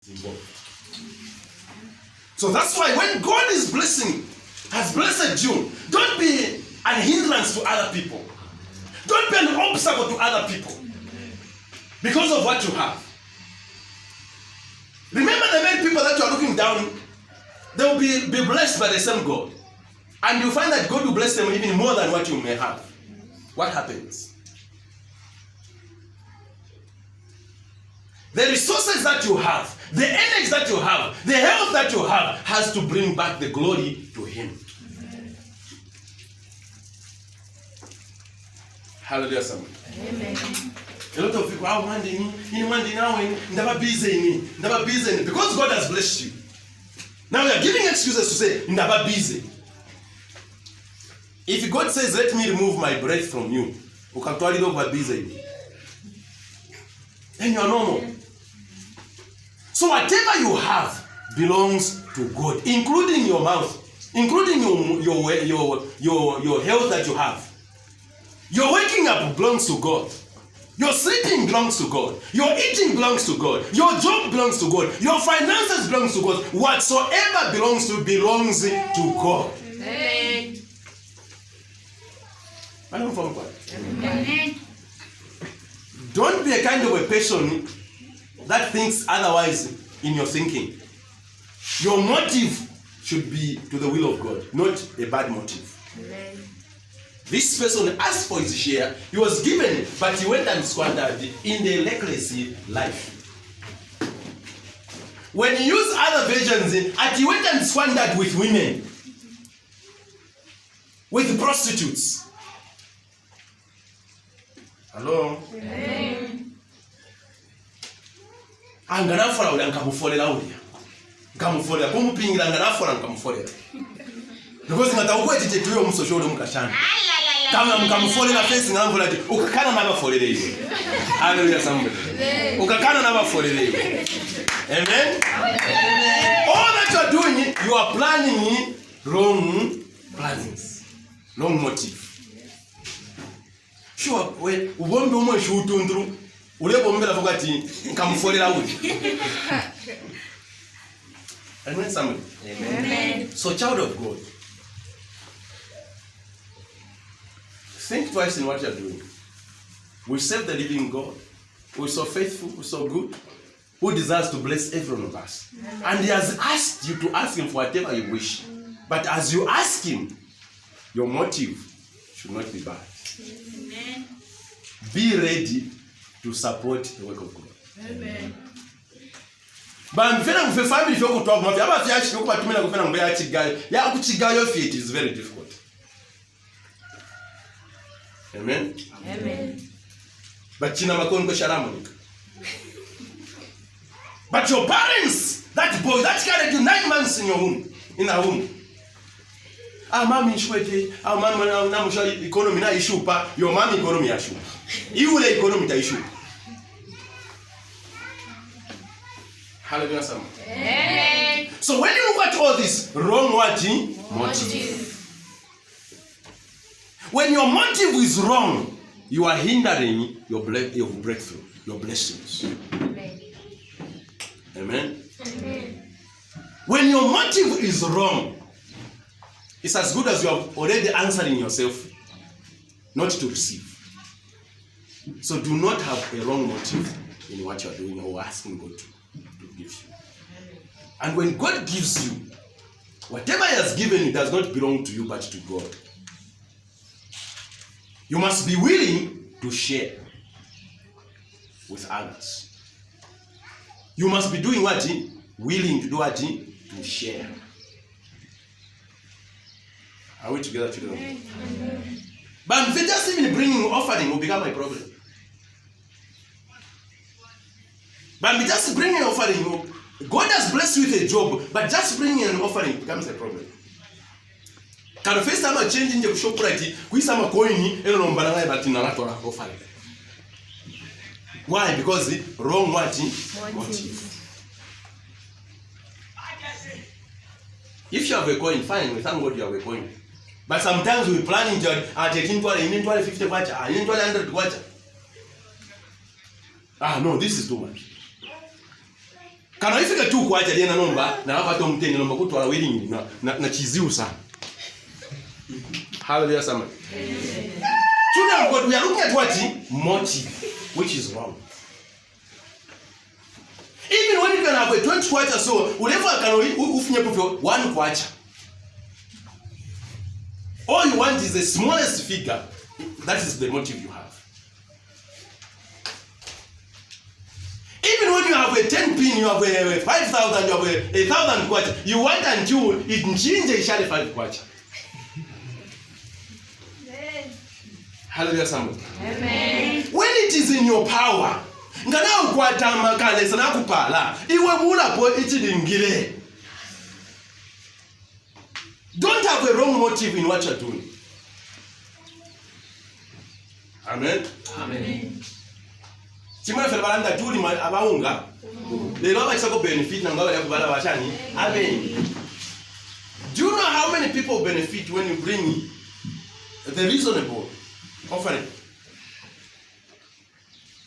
involved. So that's why when God is blessing, has blessed you, don't be an hindrance to other people. Don't be an obstacle to other people because of what you have. Remember the many people that you are looking down, they will be blessed by the same God. And you find that God will bless them even more than what you may have. What happens? The resources that you have, the energy that you have, the health that you have, has to bring back the glory to Him. Hallelujah, someone. Amen. A lot of people are wondering, never busy, because God has blessed you. Now we are giving excuses to say, never busy. If God says, let me remove my breath from you, then you are normal. So whatever you have belongs to God, including your mouth, including your health that you have. Your waking up belongs to God. Your sleeping belongs to God. Your eating belongs to God. Your job belongs to God. Your finances belongs to God. Whatsoever belongs to God. Amen. Amen. Don't be a kind of a person that thinks otherwise in your thinking. Your motive should be to the will of God, not a bad motive. Amen. This person asked for his share, he was given, but he went and squandered in the reckless life. When you use other versions, he went and squandered with women, with prostitutes. Hello? Amen. Anganafora uli nkamufolera uli. Nkamufolera kumupingira anganafora nkamufolera. Because ngatakuwa titetuyo musosho mukashana. Kama mkamufolera face ngamvula ati ukakana nabafolera iwe. Hallelujah somebody. Ukakana nabafolera iwe. Amen. All that you are doing, you are planning wrong plans, wrong motive. Sure, we ubombe umwe shutundru ulebo mbela fogati nkamufolera uli. Amen somebody. Amen. So child of God, think twice in what you are doing. We serve the living God, who is so faithful, who is so good, who desires to bless every one of us. Amen. And He has asked you to ask Him for whatever you wish. But as you ask Him, your motive should not be bad. Amen. Be ready to support the work of God. Amen. But family it is very difficult. Amen. Amen. But but your parents, that boy, that carried you 9 months in your womb, in a womb. Mami shwete, mama na musha economy na issue pa, your mommy economy issue. You the economy ta issue. Hallelujah. Amen. So when you look at all this, wrong motive. When your motive is wrong, you are hindering your breakthrough, your blessings. Amen. Amen. Amen. When your motive is wrong, it's as good as you have already answering yourself not to receive. So do not have a wrong motive in what you are doing or asking God to give you. And when God gives you, whatever He has given you does not belong to you but to God. You must be willing to share with others. You must be doing what? Willing to do what? To share. Are we together, children? Amen. But if it just even bringing offering will become a problem. But just bringing an offering, God has blessed you with a job, but just bringing an offering becomes a problem. Can the first time I change in the shop right, we some coin and on banana but in a offering. Why? Because the wrong motive. If you have a coin, fine, we thank God you have a coin. But sometimes we planning to taking 50 watch, 100 watch. No, this is too much. Kana ifika tu kuacha tena nomba na hapa to mtende nomba kutwala wedding na chiziu sana. Hallelujah somebody. Children of God, we are looking at what? Motive, which is wrong. Even when you can have a 20 kwacha so, whatever can ufinye pufyo 1 kwacha. All you want is the smallest figure. That is the motive you have. Even when you have a 10 pin, you have a 5,000, you have a 1,000 kwacha, you want until it changes 5 kwacha. Hallelujah somebody. Amen. When it is in your power, ngana ukwata makale sana kupala, iwe mula po ichidingire. Don't have a wrong motive in what you're doing. Amen. Amen. Chimana felbalanda tuli abaunga. Lelo abachako benefit na ngawe yakubala bachani. Amen. Do you know how many people benefit when you bring the reasonable offering?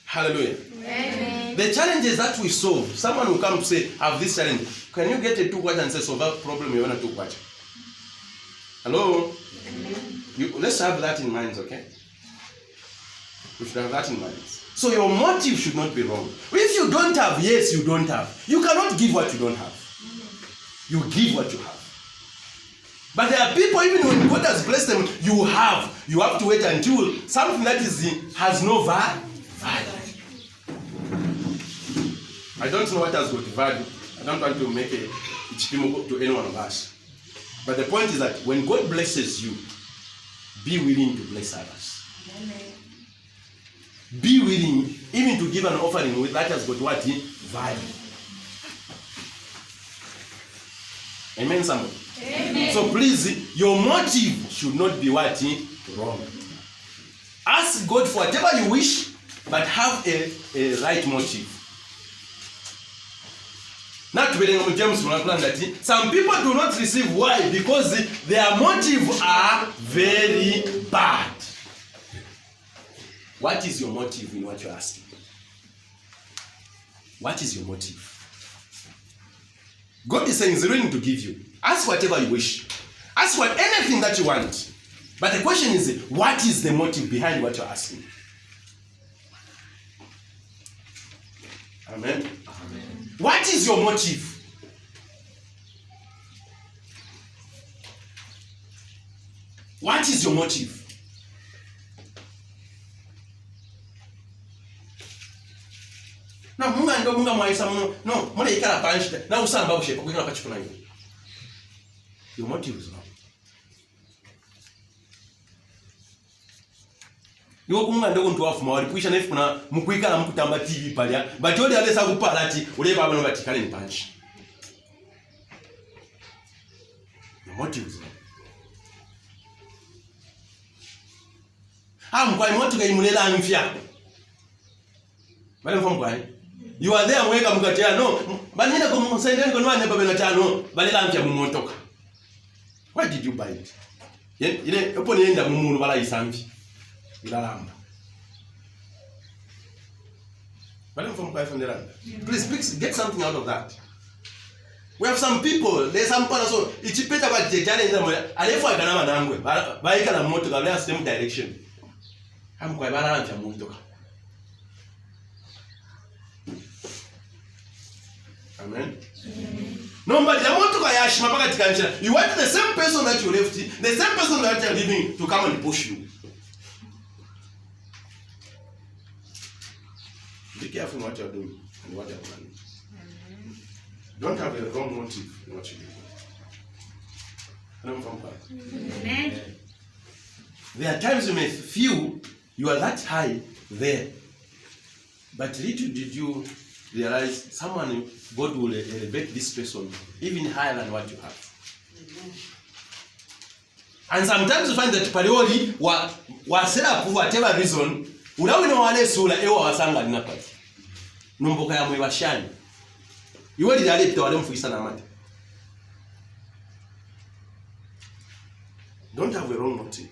Hallelujah. Amen. The challenges that we solve, someone will come to say, have this challenge. Can you get a 2 kwacha and say, solve that problem you want a 2 kwacha? Hello? Let's have that in mind, okay? We should have that in mind. So your motive should not be wrong. If you don't have, yes, you don't have. You cannot give what you don't have. You give what you have. But there are people, even when God has blessed them, you have to wait until something that has no value. I don't know what has got value. I don't want to make it to any one of us. But the point is that when God blesses you, be willing to bless others. Amen. Be willing even to give an offering with that has got what? Value. Amen, someone? Amen. So please, your motive should not be what? Wrong. Ask God for whatever you wish, but have a right motive. Not to James that some people do not receive. Why? Because their motives are very bad. What is your motive in what you're asking? What is your motive? God is saying he's willing to give you. Ask whatever you wish. Ask for anything that you want. But the question is, what is the motive behind what you're asking? Amen. Amen. What is your motive? What is your motive? Na munga ndo munga mwaisa no mwana ikala panshita na usamba bushepa kwikala pachikuna hiyo. Your motive is wrong. Yo kumunga ndo kuntu wafuma wali kuisha nefu kuna mukuikala mkutamba TV palya but yoli alesa kupala ati uleba abano batikale ni panshi. Your motive is wrong. Mkwai motuka imulela mfya. Bale mfwa mkwai. You are there mweka mkatea no. Banina kumusendeni konwa neba benatano balela mfya mumotoka. Why did you buy it? Ile opo nienda mumunu bala isamfi. Ilalamba. Bale mfwa mkwai fonderanda. Please get something out of that. We have some people, there's some people so ichipeta kwa challenge ndio alefu akana manangwe. Baika na motoka bale same direction. Hamkwai bala mfya mumotoka. Amen. Nobody, I want to go Yashima Pakati Kanchina. You want the same person that you left, the same person that you are leaving to come and push you. Be careful what you are doing and what you are planning. Don't have a wrong motive in what you do. Amen. There are times you may feel you are that high there, but little did you realize someone, God will elevate this person even higher than what you have. And sometimes you find that palioli wa set up for whatever reason, unawina wale sula ewa wasanga linapati. Numboka ya mwebashani. Iwe lidali pita wale mfuisa na mati. Don't have a wrong motive.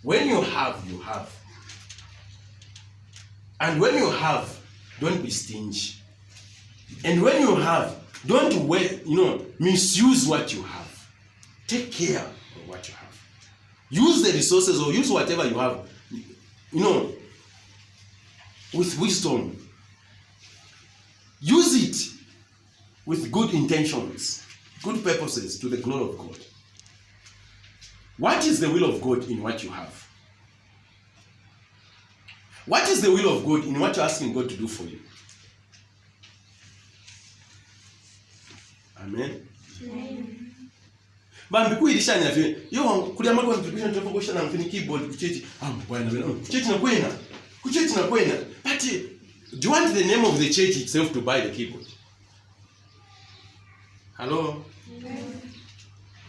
When you have, you have. And when you have, don't be stingy. And when you have, don't misuse what you have. Take care of what you have. Use the resources or use whatever you have, with wisdom. Use it with good intentions, good purposes to the glory of God. What is the will of God in what you have? What is the will of God in what you're asking God to do for you? Amen. Bambi kuilishanya vile. Yo kulia mako contribution to focus na mfini keyboard kuchechi. Bwana kuchechi na kwenda. Kuchechi na kwenda. But do you want the name of the church itself to buy the keyboard? Hello?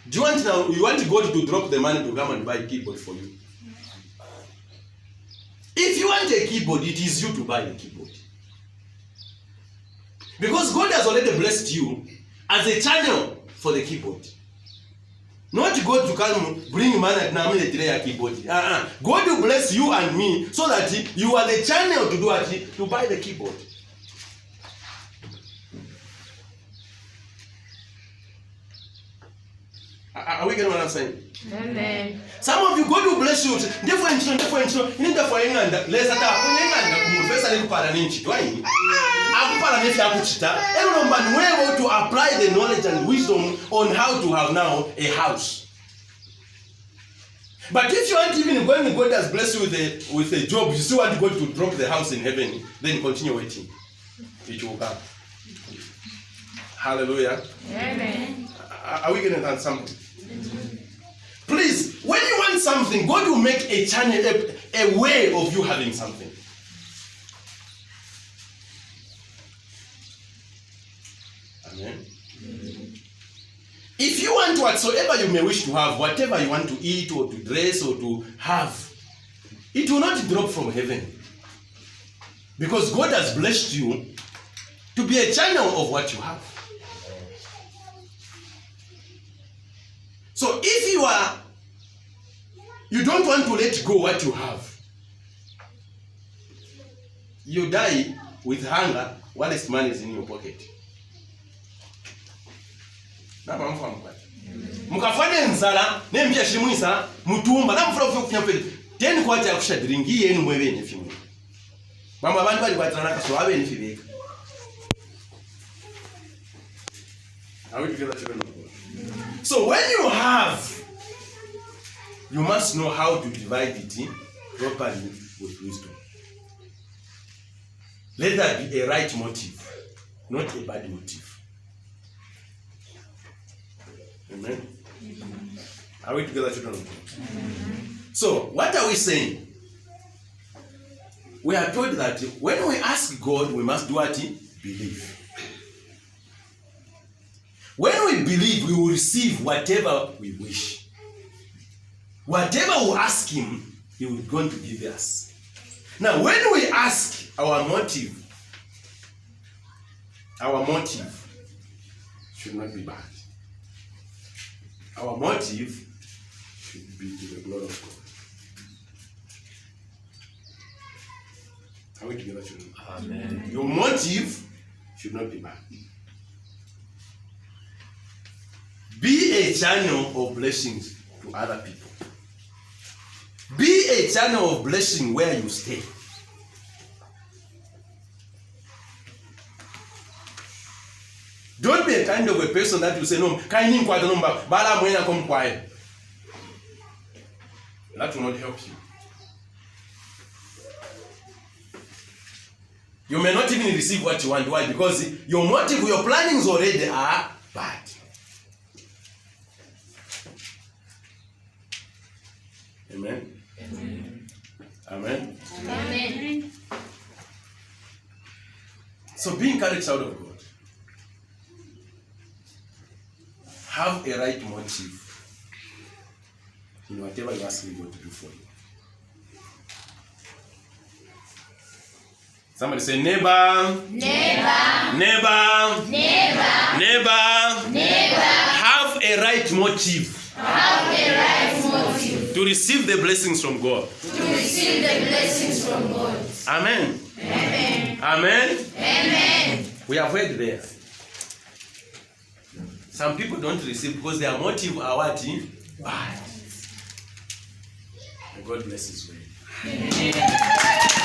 Do you want God to drop the money to come and buy a keyboard for you? If you want a keyboard, it is you to buy a keyboard. Because God has already blessed you as a channel for the keyboard. Not God to come bring money and now a keyboard. God will bless you and me so that you are the channel to do what? To buy the keyboard. Are we getting what I'm saying? Amen. Some of you, God will bless you. Different. You need to find England. Let's start. Everyone able to apply the knowledge and wisdom on how to have now a house. But if you aren't even when God has blessed you with a job, you still want God to drop the house in heaven, then continue waiting. It will come. Hallelujah. Amen. Are we getting that something? Please, when you want something, God will make a channel, a way of you having something. Amen. If you want whatsoever you may wish to have, whatever you want to eat or to dress or to have, it will not drop from heaven. Because God has blessed you to be a channel of what you have. So if you don't want to let go what you have, you die with hunger whilst money is in your pocket. Mukafanya nzala nembya shimwisa mutumba namfura kufunya pele teni kwati akushadiringi yenu mwebene fimwe mama abantu bali kwatana kaso abene fibeka. Are we together, children of God? So when you have, you must know how to divide it properly with wisdom. Let that be a right motive, not a bad motive. Amen. Are we together, children of God? So, what are we saying? We are told that when we ask God, we must do what? Believe. When we believe, we will receive whatever we wish. Whatever we ask Him, He will going to give us. Now, when we ask, our motive should not be bad. Our motive should be to the glory of God. Are we together, children? Amen. Your motive should not be bad. Be a channel of blessings to other people. Be a channel of blessing where you stay. Don't be a kind of a person that will say, no, that will not help you. You may not even receive what you want. Why? Because your motive, your plannings already are bad. Amen. Amen. Amen. Amen. So be encouraged, child of God. Have a right motive in whatever you ask God to do for you. Somebody say never. Never. Never. Never. Never. Never. Have a right motive. Have a right motive To receive the blessings from God. to receive the blessings from God. Amen. Amen. Amen. Amen. We have heard there. Some people don't receive because their motive are what? Bad. And God bless His way.